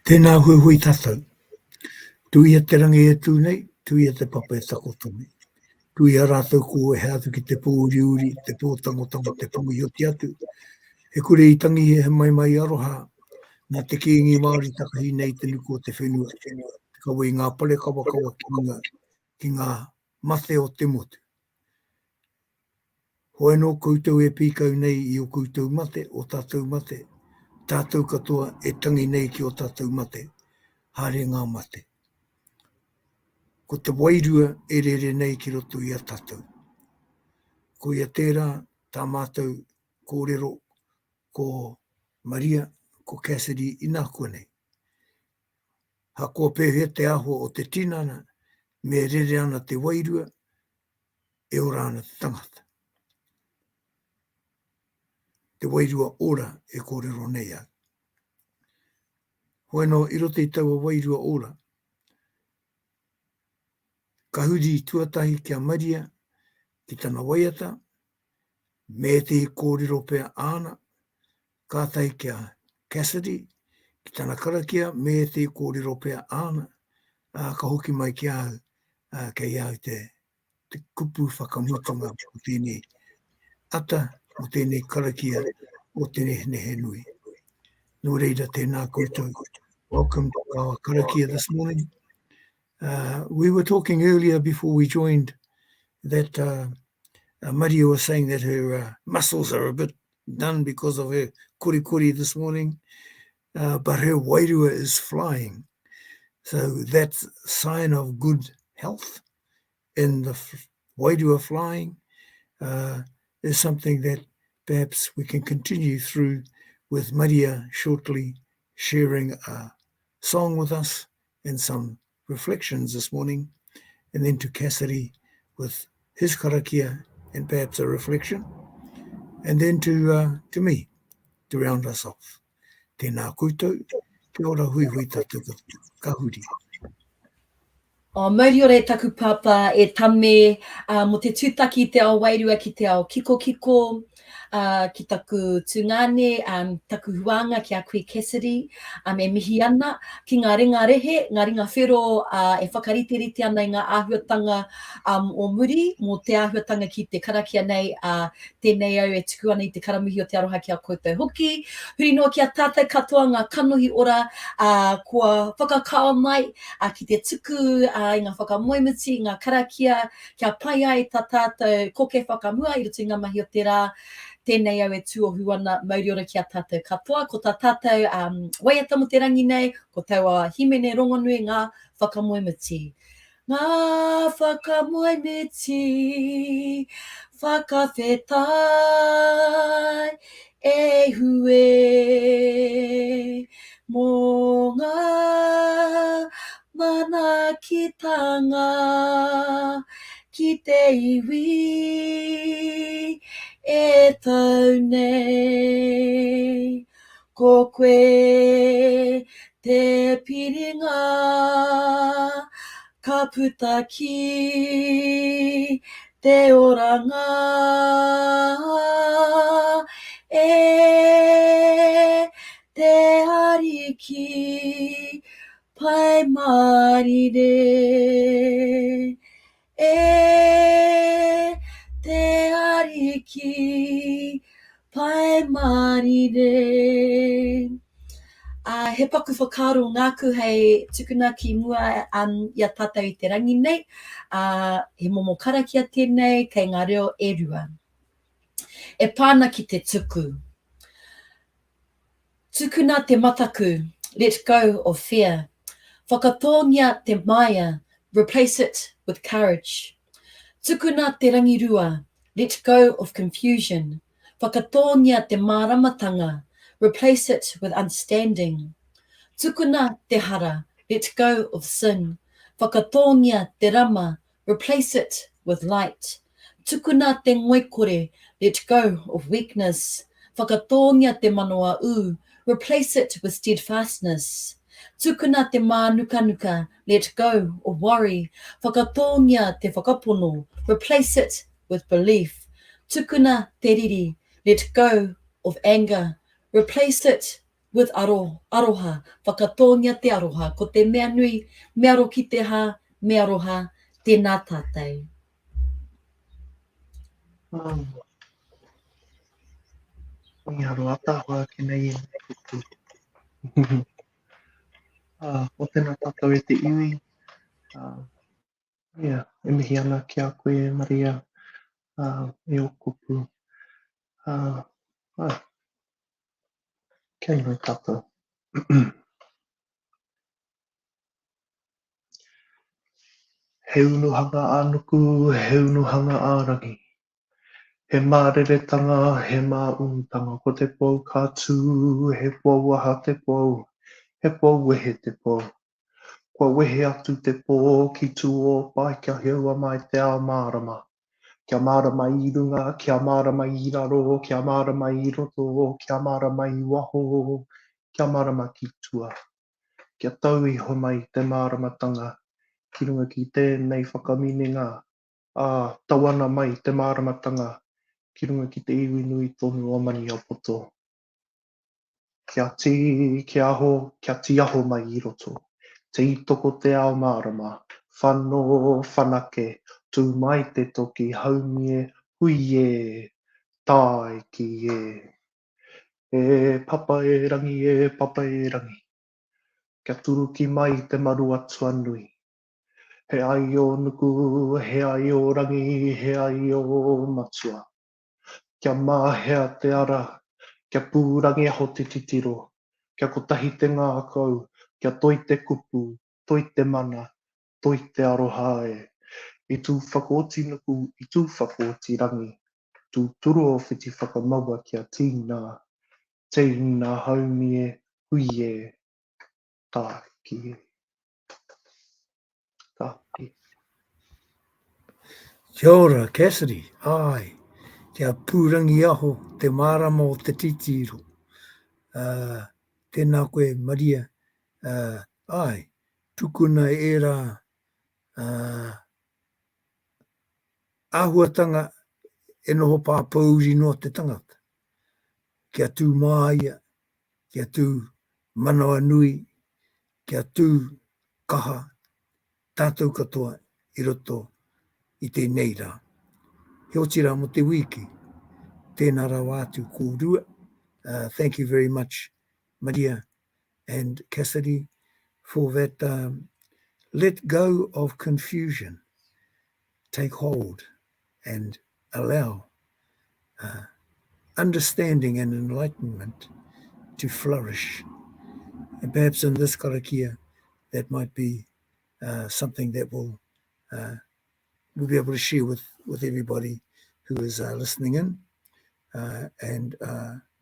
Tēnā hui tātou. Tui a te rangi e tūnei, tui a te papa e takotoni. Tui a rātou ko e hātu ki te pōuriuri, te pōtangotango, te pūi o te atu. He kure i tangi he mai aroha, nā te kiingi Māori takahi nei te nuku o te whenua. Kawa i ngā pale kawa ki ngā mate o te motu. Hoi no koutou e pīkau nei i o koutou mate, o tātou mate. Tātou katoa e tangi nei ki o tātou mate. Haere ngā mate. Ko te wairua e rere nei ki roto i a tātou. Ko ia tērā, tā mātou kōrero, ko Maria, ko Cassidy i nā kua nei. Ha kua pēhea te aho o te tinana, me rere ana te wairua, e ora ana te tangata. Te wairua ora e kōrero nei au. Hoi no, i roto i taua wairua ora, ka huri tuatahi kia Maria ki tana waiata, me te kōrero pēr āna, kātai kia Cassidy, ki tana karakia, me te kōrero pēr āna, ka hoki mai ki au, kei au te kupu whakamutunga o tēnei ata, o tēnei karakia, o te Nehenehenui. Nō reira tēnā koutou. Welcome to our karakia this morning. We were talking earlier before we joined that Maria was saying that her muscles are a bit done because of her kori this morning, but her wairua is flying. So that's a sign of good health. And the wairua flying is something that perhaps we can continue through with Maria shortly sharing a song with us and some reflections this morning, and then to Cassidy with his karakia and perhaps a reflection, and then to me to round us off. Tēnā koutou, kia ora hui tātou ka huri. Mauri ora e taku papa e tame mo te tūtaki te ao wairua ki te ao kiko, ki taku tūngane, taku huanga ki a koe Cassidy, e mihi ana ki ngā ringa rehe, ngā ringa whero e whakariterite ana i ngā āhuatanga o muri, mo te āhuatanga ki te karakia nei, tēnei au e tuku ana i te karamuhi o te aroha ki a koutou hoki. Huri noa ki a tātou katoa ngā kanohi ora kua whakakao mai ki te tuku i ngā whakamoemuti, ngā karakia, kia pai ai tā tātou koke whakamua i roto i ngā mahi o te rā. Tēnei au e tuohu ana mauri ora ki a tātou katoa, ko tā tātou waiata mo te rangi nei, ko taua himene rongonui ngā whakamoemuti. Ngā whakamoemuti, whakawhetai, e hue, mō ngā manakitanga, ki te iwi, e tau nei, ko koe te piringa, ka puta ki te oranga, e te ariki, pai marire, e te ariki, pai marire. He paku whakaro ngāku hei tukuna ki mua i a tātou i te rangi nei. He momo karakia tēnei kei ngā reo e rua. E pāna ki te tuku. Tukuna te mataku, let go of fear. Whakatōngia te maia, replace it with courage. Tukuna te rangirua, let go of confusion. Whakatōngia te māramatanga, replace it with understanding. Tukuna te hara, let go of sin. Whakatōngia te rama, replace it with light. Tukuna te ngoikore, let go of weakness. Whakatōngia te manoa u, replace it with steadfastness. Tukuna te mānukanuka, let go of worry. Whakatōngia te whakapono, replace it with belief. Tukuna te riri, let go of anger, replace it with aroha, whakatōngia te aroha, ko te mea nui, mea ro ki te ha, mea roha, tēnā tātou. Ngi haro atahua ki nei e kutu. O tēnā tātou e te iwi. E mihi ana ki a koe, Maria, e o kupu. Kia inoi tātou. He unuhanga ānuku, he unuhanga ārangi. He māreretanga, he māunutanga. Ko te pou kātū, he pou aha te pou. He pou wehe te pou. Kua wehe atu te pou ki tū o pai kia heua mai te ao mārama. Kia mārama i runga, kia mārama i raro, kia mārama i roto, kia mārama i waho, kia mārama ki tua. Kia tau iho mai te māramatanga ki runga ki tēnei whakaminenga. Tawana mai te māramatanga ki runga ki te iwi nui tonu o mani o poto. Kia ti aho mai i roto. Te itoko te ao mārama, whano whanake, tū mai te toki haumie, hui e, tāi ki e. E papa e rangi. Kia turuki mai te maru atua nui. He ai o nuku, he ai o rangi, he ai o matua. Kia māhea te ara, kia pūrangi aho te titiro. Kia kotahi te ngākau, kia toi te kupu, toi te mana, toi te aroha e. I tū whakaoti nuku, i tū whakaoti rangi. Tū turu o whiti whakamaua kia tīna haumie, hui e, tā ki e. Tā ki. Kia ora, Cassidy, ai, kia pūrangi aho, te mārama o te titiro. Tēnā koe, Maria, ai, tukuna e rā āhuatanga e noho pāpauri no te tangata. Kia tū māia, kia tū manawa nui, kia tū kaha, tātou katoa i roto i tēnei rā. He oti rā mo te wiki, tēnā rā wātu ko rua. Thank you very much, Maria and Cassidy, for that let go of confusion, take hold and allow understanding and enlightenment to flourish. And perhaps in this karakia, that might be something that we'll be able to share with everybody who is listening in and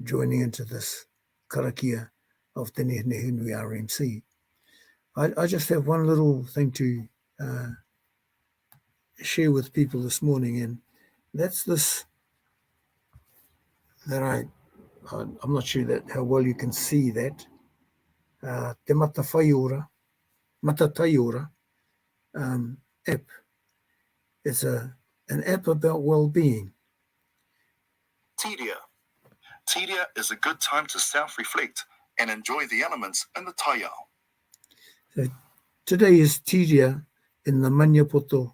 joining into this karakia of the Nehenehenui RMC. I just have one little thing to share with people this morning, and that's this, that I'm not sure that how well you can see that. Te mata tai ora app. It's an app about well-being. Tiria is a good time to self-reflect and enjoy the elements in the taiao. So today is Tiria in the Maniapoto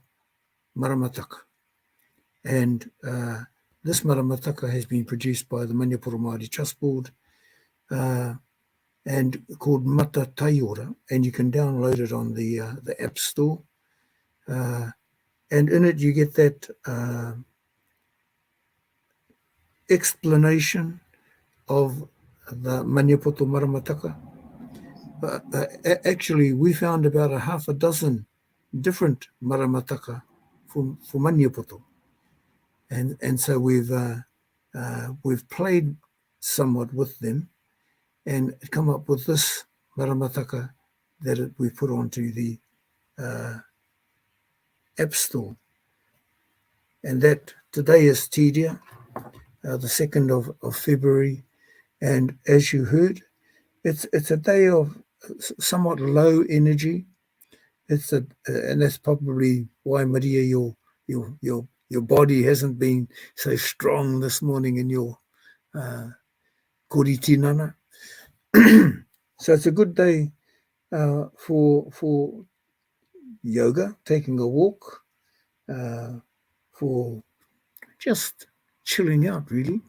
Maramataka. And this Maramataka has been produced by the Maniapoto Māori Trust Board and called Mata Tai Ora, and you can download it on the App Store. And in it you get that explanation of the Maniapoto Maramataka. Actually, we found about a half a dozen different Maramataka for Maniapoto. And so we've played somewhat with them and come up with this Maramataka that we put onto the App Store. And that today is Tiria, the 2nd of February. And as you heard, it's a day of somewhat low energy. And that's probably why, Maria, your body hasn't been so strong this morning in your koritinana. So it's a good day for yoga, taking a walk, for just chilling out, really.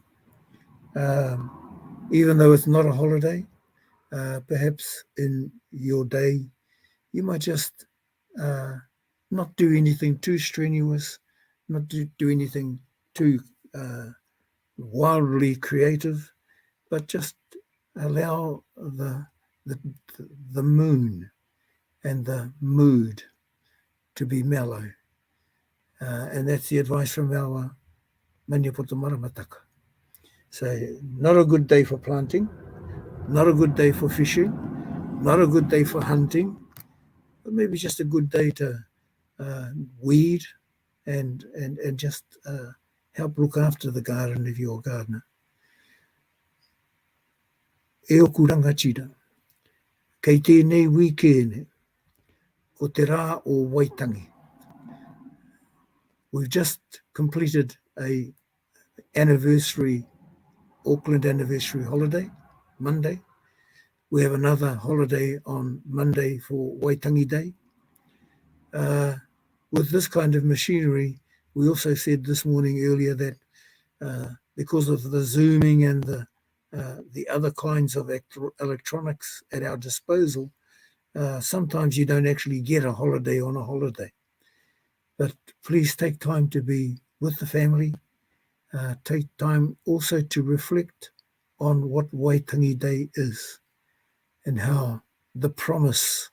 Even though it's not a holiday, perhaps in your day, you might just not do anything too strenuous, not do anything too wildly creative, but just allow the moon and the mood to be mellow. And that's the advice from our Maniapoto Maramataka. So not a good day for planting, not a good day for fishing, not a good day for hunting, but maybe just a good day to weed and just help look after the garden of your gardener. E oku rangatira, kei tēnei wikene, ko te rā o Waitangi. We've just completed a Auckland anniversary holiday, Monday. We have another holiday on Monday for Waitangi Day. With this kind of machinery, we also said this morning earlier that because of the zooming and the other kinds of electronics at our disposal, sometimes you don't actually get a holiday on a holiday. But please take time to be with the family. Take time also to reflect on what Waitangi Day is and how the promise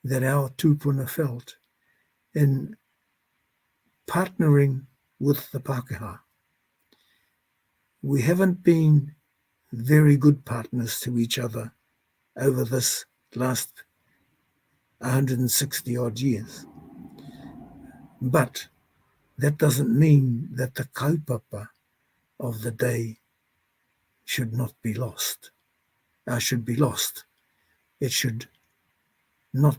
that our tūpuna felt in partnering with the Pākehā. We haven't been very good partners to each other over this last 160 odd years. But that doesn't mean that the kaupapa of the day should not be lost. Should be lost. It should not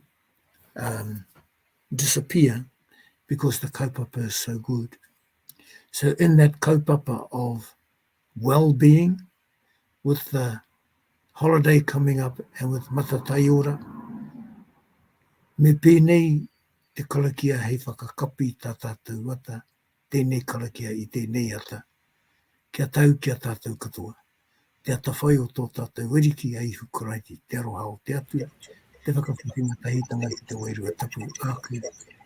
disappear because the kaupapa is so good. So in that kaupapa of well-being, with the holiday coming up and with matatai ora, me pēnei te karakia hei whakakapi tā tātou wata, tēnei karakia i tēnei ata, kia tau kia tātou katoa. Te ata whai o tō tātou weriki ai hukuraiti, te aroha o te atu, te whakawhitinga tahitanga ki te wairua tapu,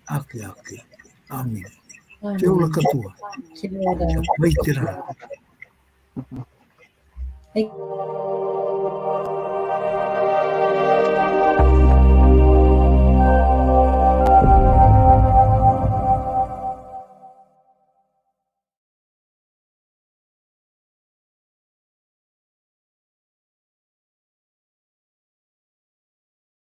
ake. Amen. Kia ora katoa. Kia ora. Kia pai te rā.